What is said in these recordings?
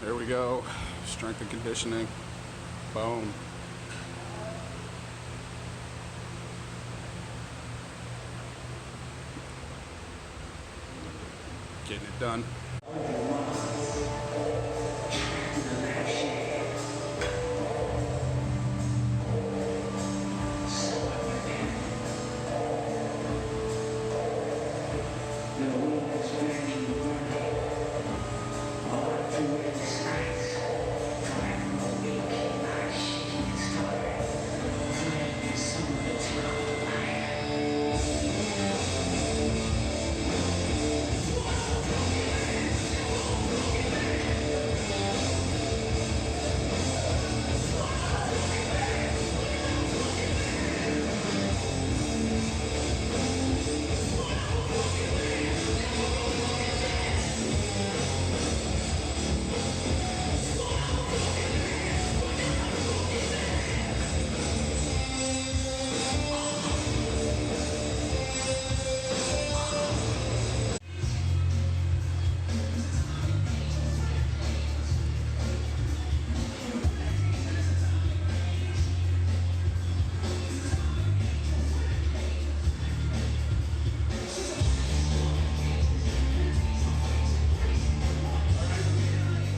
There we go. Strength and conditioning. Boom. Getting it done.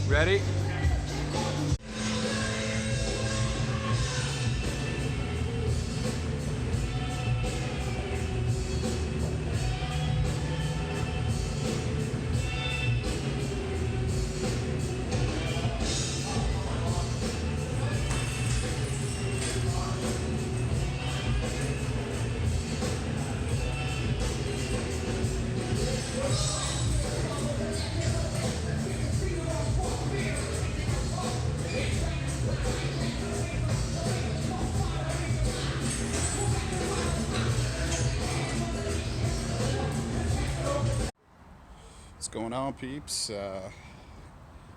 Ready? What's going on, peeps?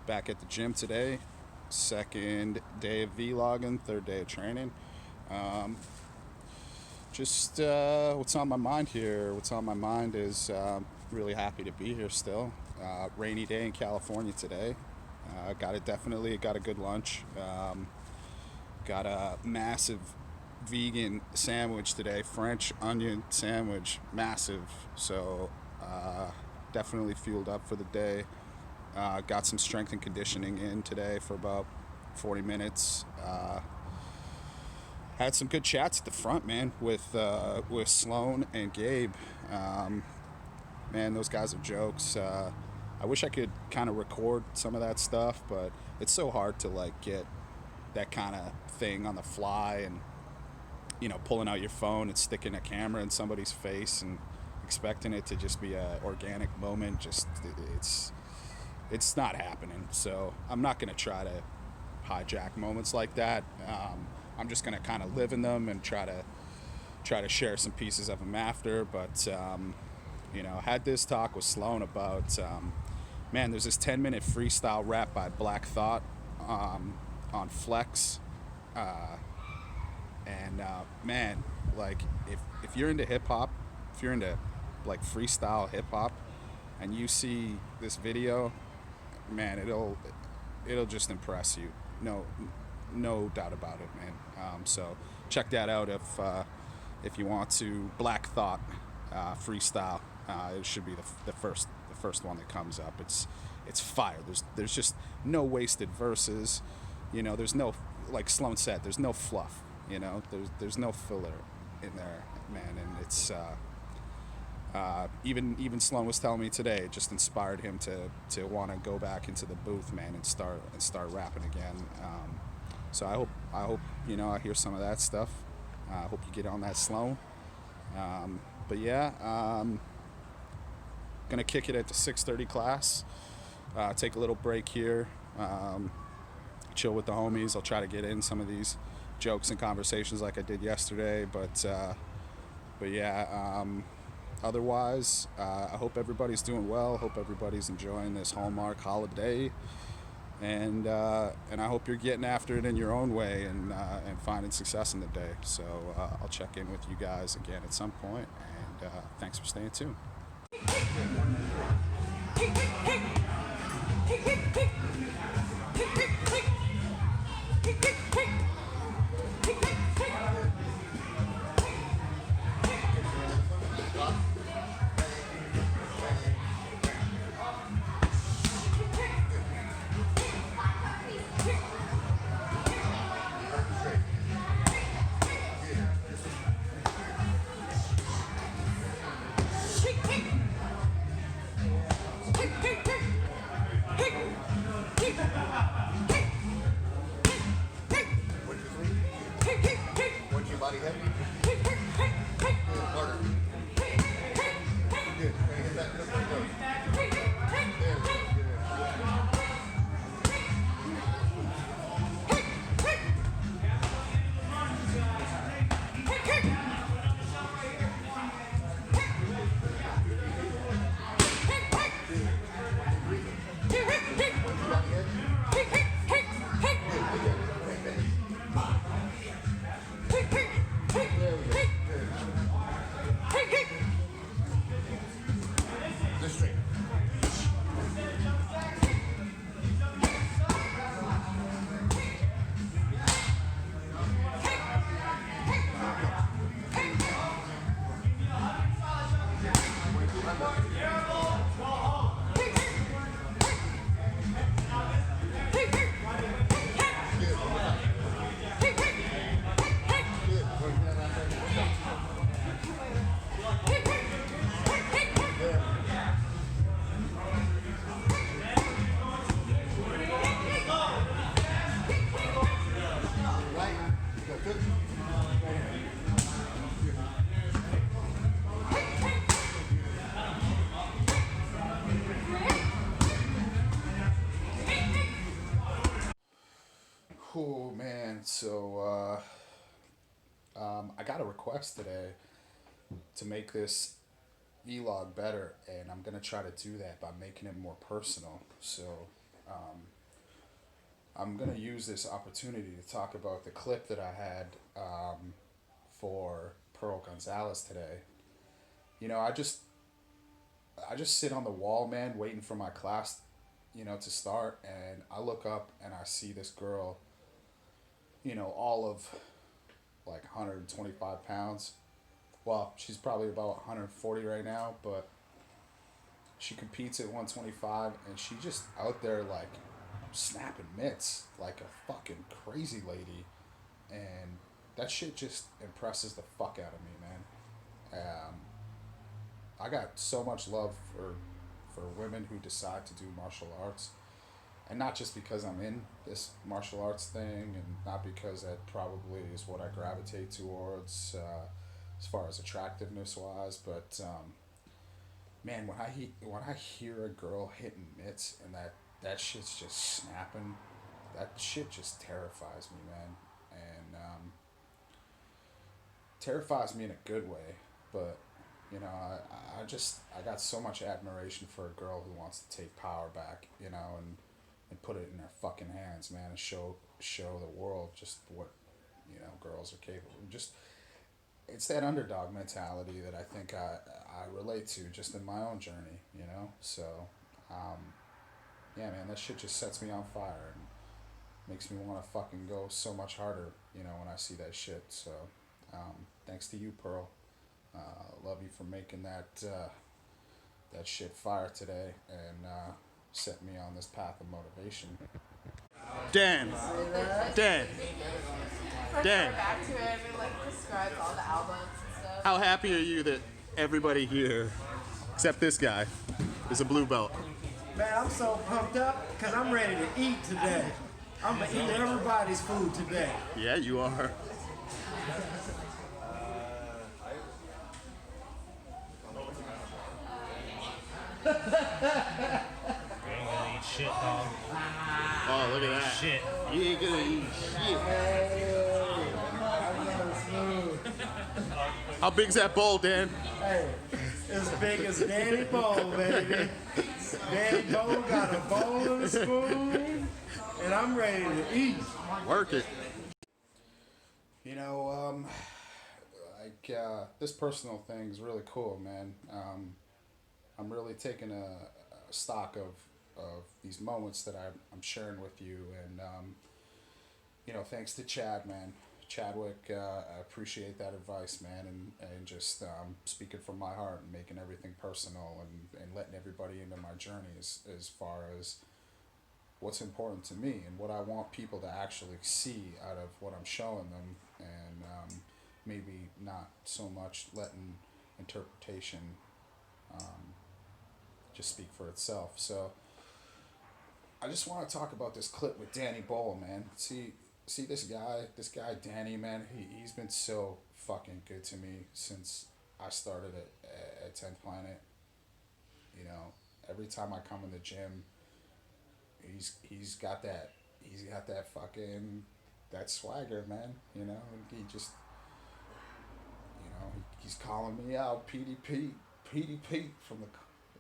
Back at the gym today. Second day of vlogging, third day of training. What's on my mind here? What's on my mind is really happy to be here still. Rainy day in California today. Got a good lunch. Got a massive vegan sandwich today, French onion sandwich, massive. So definitely fueled up for the day. Got some strength and conditioning in today for about 40 minutes. Had some good chats at the front, man, with Sloan and Gabe. Man, those guys are jokes. I wish I could kind of record some of that stuff, but it's so hard to like get that kind of thing on the fly, and pulling out your phone and sticking a camera in somebody's face and expecting it to just be a organic moment. Just it's not happening. So I'm not going to try to hijack moments like that. I'm just going to kind of live in them and try to share some pieces of them after. But had this talk with Sloan about man, there's this 10-minute freestyle rap by Black Thought on Flex, and man, like if you're into hip hop, if you're into like freestyle hip hop, and you see this video, man, it'll just impress you. No doubt about it, man. So check that out if you want to. Black Thought freestyle. It should be the first one that comes up. It's fire. There's just no wasted verses. There's no, like Sloan said, there's no fluff. There's no filler in there, man. And it's even Sloan was telling me today, it just inspired him to want to go back into the booth, man, and start rapping again. So I hope I hear some of that stuff. I hope you get on that, Sloan. But yeah, gonna kick it at the 6:30 class. Take a little break here. Chill with the homies. I'll try to get in some of these jokes and conversations like I did yesterday. But yeah. Otherwise, I hope everybody's doing well. Hope everybody's enjoying this Hallmark holiday, and I hope you're getting after it in your own way and finding success in the day. So I'll check in with you guys again at some point, and thanks for staying tuned. Hey, hey, hey. Hey, hey, hey. Cool, man. So, I got a request today to make this vlog better, and I'm gonna try to do that by making it more personal. So, um, I'm gonna use this opportunity to talk about the clip that I had for Pearl Gonzalez today. You know, I just sit on the wall, man, waiting for my class, to start, and I look up and I see this girl, all of like 125 pounds. Well, she's probably about 140 right now, but she competes at 125, and she just out there like snapping mitts like a fucking crazy lady, and that shit just impresses the fuck out of me, man. I got so much love for women who decide to do martial arts, and not just because I'm in this martial arts thing, and not because that probably is what I gravitate towards, as far as attractiveness wise, but man, when I hear a girl hitting mitts and that shit's just snapping, that shit just terrifies me, man, and terrifies me in a good way, but. I got so much admiration for a girl who wants to take power back, and put it in her fucking hands, man, and show the world just what girls are capable of. Just it's that underdog mentality that I think I relate to just in my own journey, So, um, yeah, man, that shit just sets me on fire and makes me want to fucking go so much harder, when I see that shit. So, thanks to you, Pearl. Love you for making that shit fire today and set me on this path of motivation. Dan, Dan, Dan. Back to it, we describes all the albums and stuff. How happy are you that everybody here, except this guy, is a blue belt? Man, I'm so pumped up because I'm ready to eat today. I'm gonna eat everybody's food today. Yeah, you are. You ain't gonna eat shit, dog. Oh, look at that. Shit. You ain't gonna eat shit. How big's that bowl, Dan? Hey, as big as Danny Bowl, baby. Danny Bowl got a bowl and a spoon, and I'm ready to eat. Work it. This personal thing is really cool, man. I'm really taking a stock of these moments that I'm sharing with you, and thanks to Chad, man. Chadwick, I appreciate that advice, man, and just speaking from my heart and making everything personal and letting everybody into my journey as far as what's important to me and what I want people to actually see out of what I'm showing them, and maybe not so much letting interpretation just speak for itself. So I just want to talk about this clip with Danny Bowl, man. See this guy Danny, man. He's been so fucking good to me since I started at 10th Planet. Every time I come in the gym, he's got that fucking that swagger, man. He just he's calling me out, PDP from the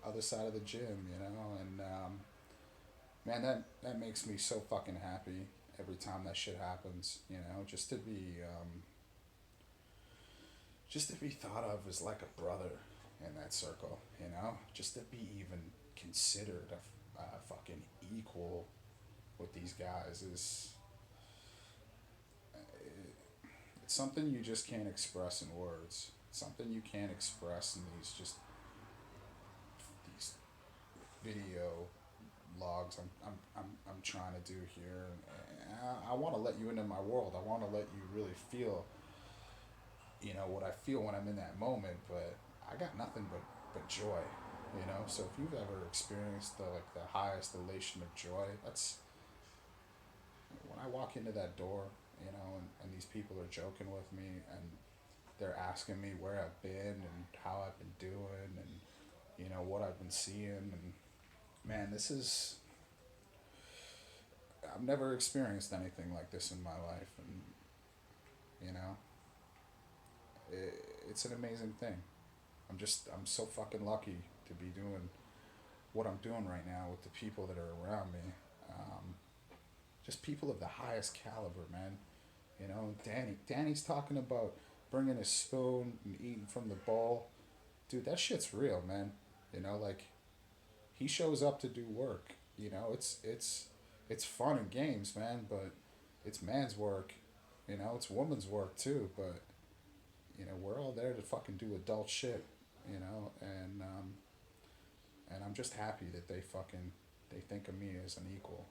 other side of the gym, and man, that makes me so fucking happy every time that shit happens, just to be thought of as like a brother in that circle, just to be even considered a fucking equal with these guys is it's something you just can't express in words. It's something you can't express in these video logs I'm trying to do here. And I want to let you into my world. I want to let you really feel, what I feel when I'm in that moment. But I got nothing but joy, So if you've ever experienced the highest elation of joy, that's when I walk into that door, and these people are joking with me and they're asking me where I've been and how I've been doing and what I've been seeing, and man, this is I've never experienced anything like this in my life, and you know, it's an amazing thing. I'm so fucking lucky to be doing what I'm doing right now with the people that are around me. Um, just people of the highest caliber, man. You know, Danny's talking about bringing his spoon and eating from the bowl. Dude, that shit's real, man. You know, like he shows up to do work. You know, it's fun and games, man, but it's man's work. You know, it's woman's work too, but you know, we're all there to fucking do adult shit, you know, and I'm just happy that they think of me as an equal.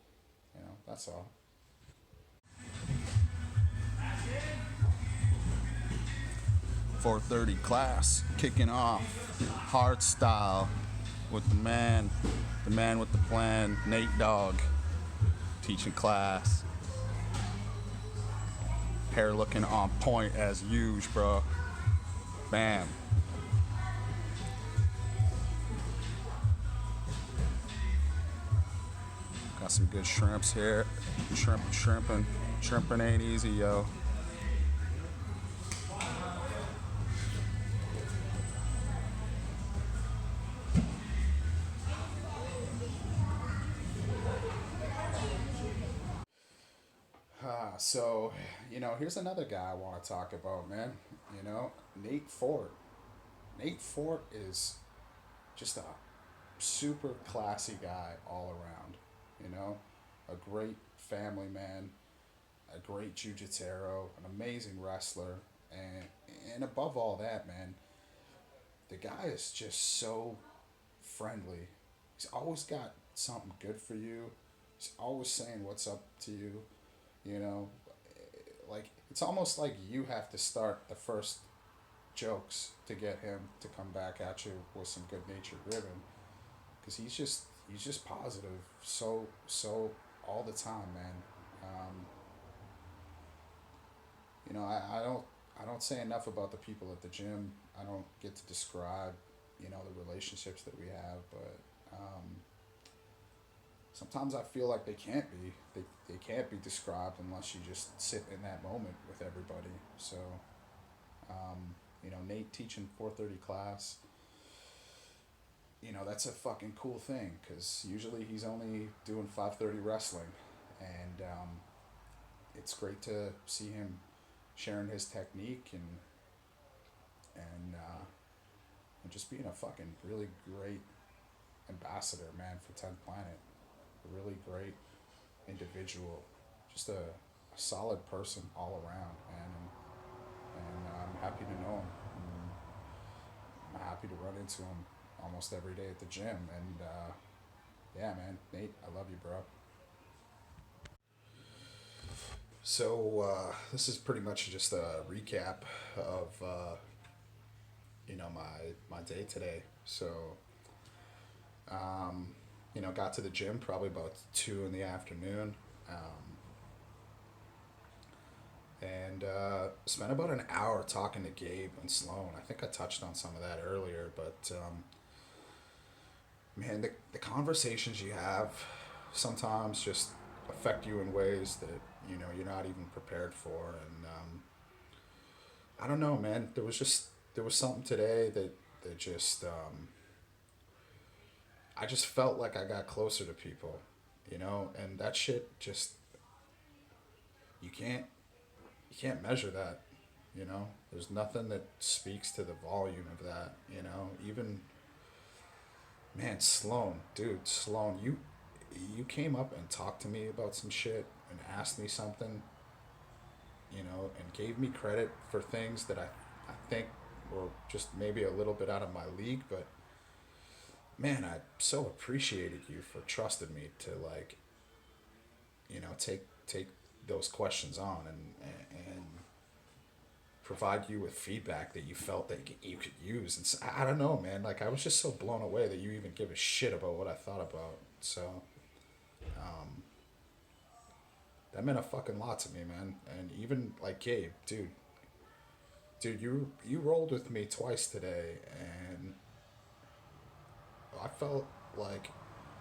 You know, that's all. 4:30 class kicking off hard style with the man with the plan, Nate Dogg, teaching class. Hair looking on point as usual, bro. Bam. Got some good shrimps here. Shrimping ain't easy, yo. So, you know, here's another guy I want to talk about, man. You know, Nate Fort. Nate Fort is just a super classy guy all around. You know, a great family man, a great jujitero, an amazing wrestler, and above all that, man, the guy is just so friendly. He's always got something good for you. He's always saying what's up to you. You know, like it's almost like you have to start the first jokes to get him to come back at you with some good natured ribbon, because he's just positive so all the time, man. Um, you know, I don't say enough about the people at the gym. I don't get to describe, you know, the relationships that we have, but sometimes I feel like they can't be. They can't be described unless you just sit in that moment with everybody. So, you know, Nate teaching 4:30 class. You know, that's a fucking cool thing because usually he's only doing 5:30 wrestling, and it's great to see him sharing his technique and just being a fucking really great ambassador, man, for 10th Planet. A really great individual, just a solid person all around, man, and I'm happy to know him. And I'm happy to run into him almost every day at the gym, and yeah, man, Nate, I love you, bro. So this is pretty much just a recap of you know, my day today. So you know, got to the gym probably about 2 in the afternoon, and spent about an hour talking to Gabe and Sloan. I think I touched on some of that earlier, but man, the conversations you have sometimes just affect you in ways that, you know, you're not even prepared for, and I don't know, man. There was something today that just I just felt like I got closer to people, you know, and that shit just you can't measure that, you know. There's nothing that speaks to the volume of that, you know. Even man, Sloan, you came up and talked to me about some shit and asked me something, you know, and gave me credit for things that I think were just maybe a little bit out of my league, but man, I so appreciated you for trusting me to, like, you know, take those questions on and provide you with feedback that you felt that you could use. And so, I don't know, man, like I was just so blown away that you even give a shit about what I thought about. So that meant a fucking lot to me, man. And even like Gabe, dude, you rolled with me twice today, and I felt like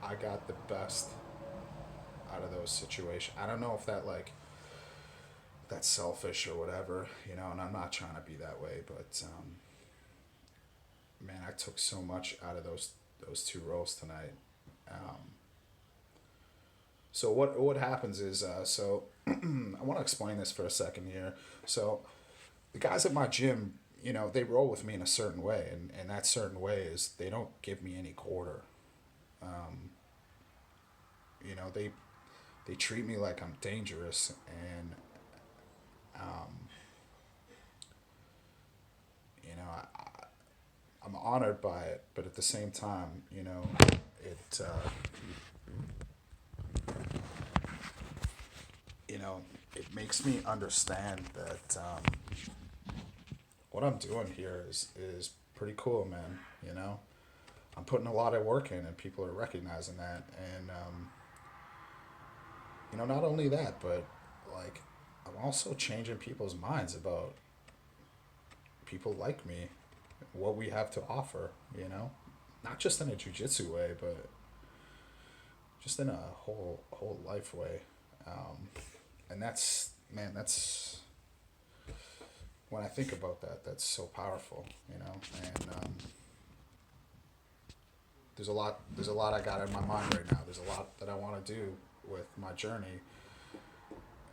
I got the best out of those situations. I don't know if that like that's selfish or whatever, you know, and I'm not trying to be that way, but man, I took so much out of those two roles tonight. Um, so what happens is so I want to explain this for a second here. So the guys at my gym, you know, they roll with me in a certain way, and that certain way is they don't give me any quarter. Um, you know, they treat me like I'm dangerous, and um, you know, I'm honored by it, but at the same time, you know, it you know, it makes me understand that what I'm doing here is pretty cool, man. You know, I'm putting a lot of work in, and people are recognizing that, and you know, not only that, but like I'm also changing people's minds about people like me, what we have to offer. You know, not just in a jujitsu way, but just in a whole life way. Um, and that's man, that's when I think about that, that's so powerful. You know, and there's a lot I got in my mind right now. There's a lot that I want to do with my journey,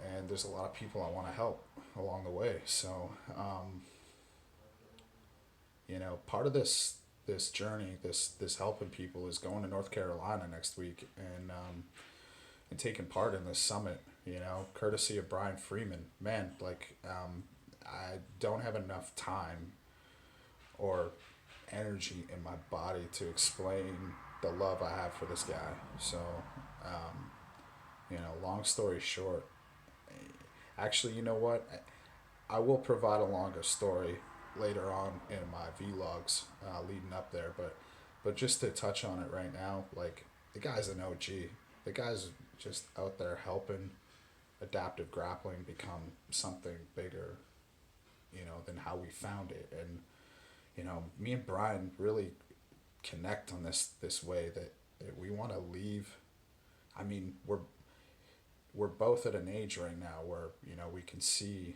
and there's a lot of people I want to help along the way. So you know, part of this journey, this helping people is going to North Carolina next week, and taking part in this summit. You know, courtesy of Brian Freeman. Man, like I don't have enough time or energy in my body to explain the love I have for this guy. So, you know, long story short, actually, you know what? I will provide a longer story later on in my vlogs leading up there, but just to touch on it right now, like the guy's an OG. The guy's just out there helping adaptive grappling become something bigger, you know, than how we found it. And you know, me and Brian really connect on this way that we want to leave. I mean, we're both at an age right now where, you know, we can see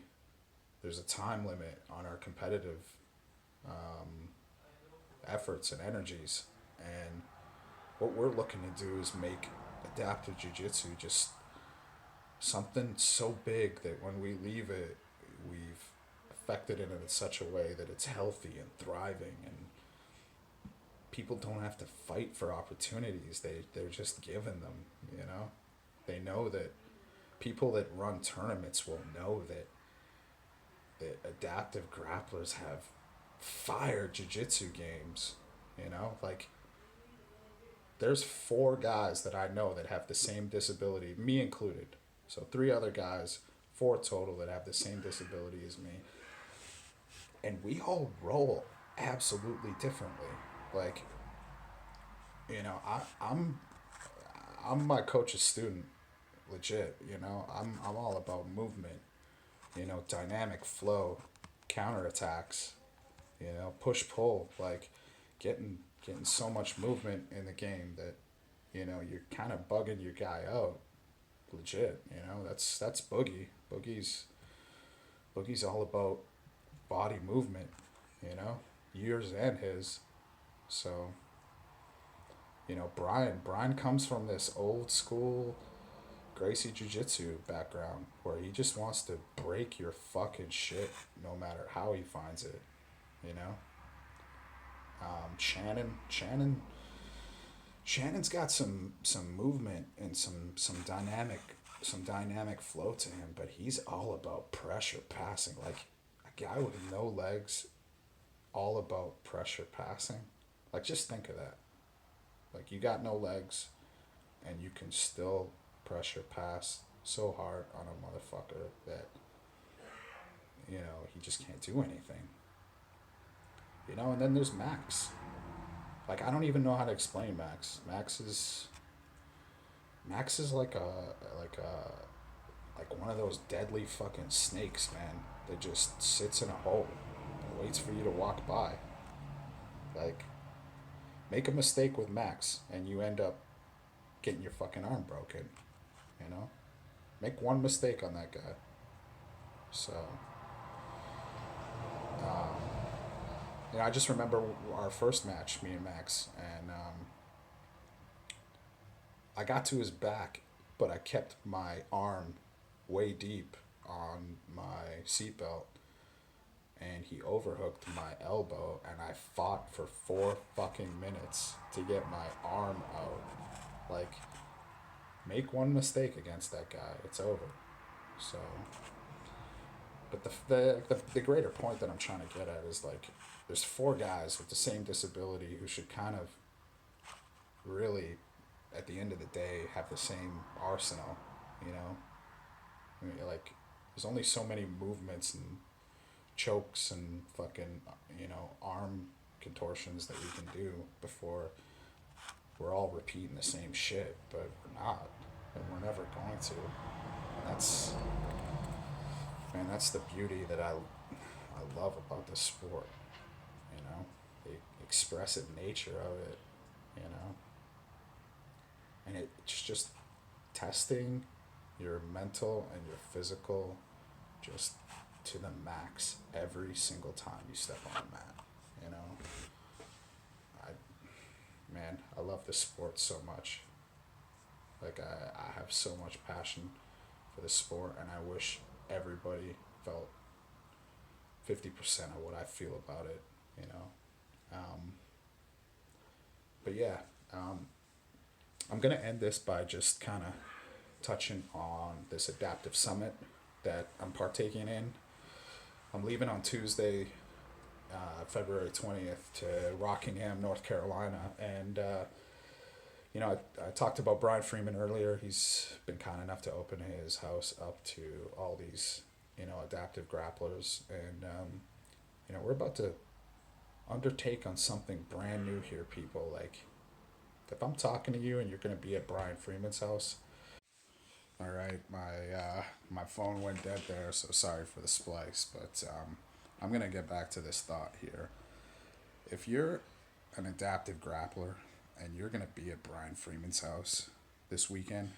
there's a time limit on our competitive efforts and energies, and what we're looking to do is make adaptive jiu-jitsu just something so big that when we leave it, we've affected it in such a way that it's healthy and thriving, and people don't have to fight for opportunities. They're just given them, you know. They know that people that run tournaments will know that adaptive grapplers have fire jiu-jitsu games, you know. Like there's 4 guys that I know that have the same disability, me included. So 3 other guys, 4 total, that have the same disability as me. And we all roll absolutely differently. Like, you know, I'm my coach's student, legit. You know, I'm all about movement. You know, dynamic flow, counterattacks. You know, push pull, like getting so much movement in the game that, you know, you're kind of bugging your guy out, legit. You know, that's Boogie. Boogie's all about body movement. You know, yours and his. So, you know, Brian comes from this old school Gracie Jiu Jitsu background where he just wants to break your fucking shit no matter how he finds it, you know? Shannon's got some movement and some dynamic flow to him, but he's all about pressure passing. Like a guy with no legs, all about pressure passing. Like just think of that. Like you got no legs, and you can still pressure pass so hard on a motherfucker that, you know, he just can't do anything. You know, and then there's Max. Like I don't even know how to explain Max. Max is like like one of those deadly fucking snakes, man, that just sits in a hole and waits for you to walk by. Like make a mistake with Max and you end up getting your fucking arm broken. You know, make one mistake on that guy. So, um, I just remember our first match, me and Max, and I got to his back, but I kept my arm way deep on my seatbelt, and he overhooked my elbow, and I fought for 4 fucking minutes to get my arm out. Like, make one mistake against that guy, it's over. So, but the greater point that I'm trying to get at is like, there's 4 guys with the same disability who should kind of really, at the end of the day, have the same arsenal. You know, I mean, like, there's only so many movements and chokes and fucking arm contortions that we can do before we're all repeating the same shit, but we're not, and we're never going to. And that's, man, that's the beauty that I love about this sport. You know, the expressive nature of it. You know, and it's just testing your mental and your physical just to the max every single time you step on a mat. You know, I man, I love this sport so much. Like I have so much passion for the sport, and I wish everybody felt 50% of what I feel about it. You know, but yeah, um, I'm gonna end this by just kind of touching on this adaptive summit that I'm partaking in. I'm leaving on Tuesday, February 20th, to Rockingham, North Carolina. And, I talked about Brian Freeman earlier. He's been kind enough to open his house up to all these, adaptive grapplers. And, we're about to undertake on something brand new here, people. Like, if I'm talking to you and you're going to be at Brian Freeman's house, all right, my phone went dead there, so sorry for the splice, but I'm gonna get back to this thought here. If you're an adaptive grappler and you're gonna be at Brian Freeman's house this weekend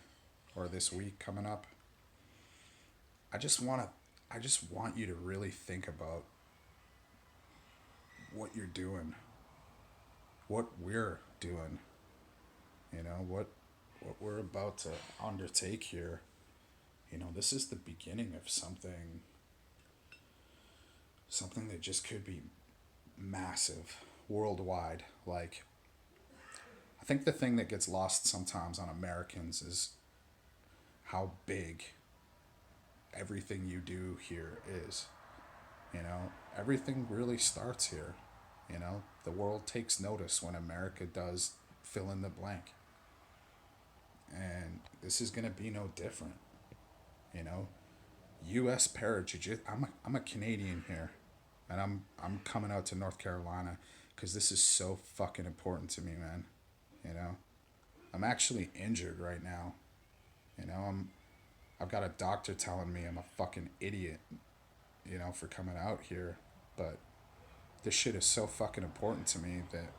or this week coming up, I just wanna, I just want you to really think about what you're doing, what we're doing, what we're about to undertake here. This is the beginning of something that just could be massive worldwide. Like, I think the thing that gets lost sometimes on Americans is how big everything you do here is. Everything really starts here. The world takes notice when America does fill in the blank. And this is going to be no different. You know, U.S. para jiu. I'm a Canadian here, and I'm coming out to North Carolina because this is so fucking important to me, man. You know, I'm actually injured right now. I've got a doctor telling me I'm a fucking idiot. For coming out here, but this shit is so fucking important to me that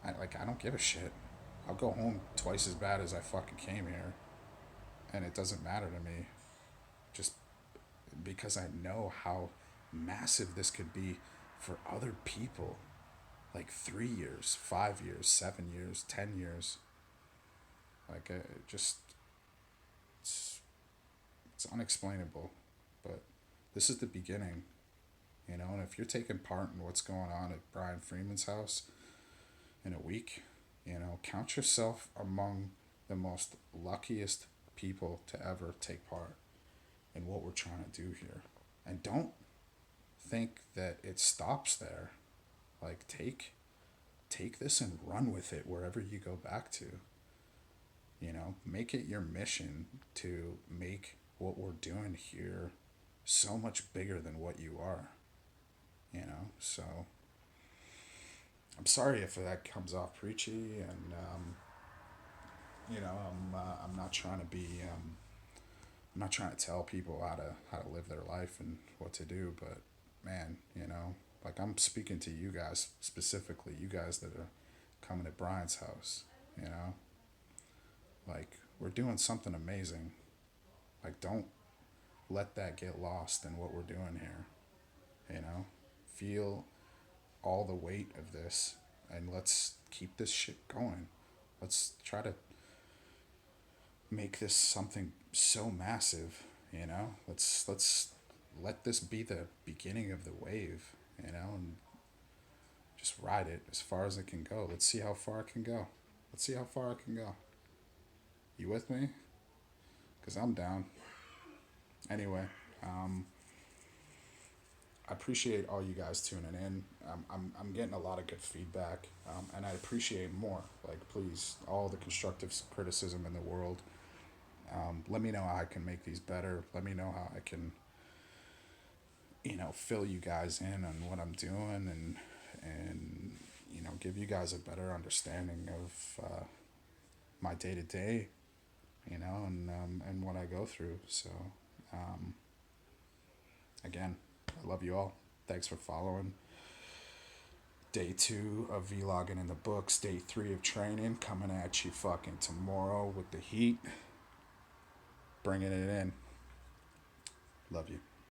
I don't give a shit. I'll go home twice as bad as I fucking came here, and it doesn't matter to me. Just because I know how massive this could be for other people. Like 3 years, 5 years, 7 years, 10 years. Like it's, it's unexplainable. But this is the beginning, And if you're taking part in what's going on at Brian Freeman's house in a week, count yourself among the most luckiest people to ever take part in what we're trying to do here. And don't think that it stops there. Like, take this and run with it wherever you go back to. Make it your mission to make what we're doing here so much bigger than what you are. So I'm sorry if that comes off preachy, and I'm not trying to be I'm not trying to tell people how to live their life and what to do, but man, like, I'm speaking to you guys specifically, you guys that are coming to Brian's house. Like, we're doing something amazing. Like, don't let that get lost in what we're doing here. You know, feel all the weight of this, and let's keep this shit going. Let's try to make this something so massive. You know, let's let this be the beginning of the wave. You know, and just ride it as far as it can go. Let's see how far it can go. Let's see how far it can go. You with me? Because I'm down. Anyway, I appreciate all you guys tuning in. I'm getting a lot of good feedback, and I appreciate more. Like, please, all the constructive criticism in the world. Let me know how I can make these better. Let me know how I can, fill you guys in on what I'm doing, and give you guys a better understanding of my day to day, and what I go through. So, again, I love you all. Thanks for following. Day 2 of vlogging in the books. Day 3 of training coming at you fucking tomorrow with the heat. Bringing it in. Love you.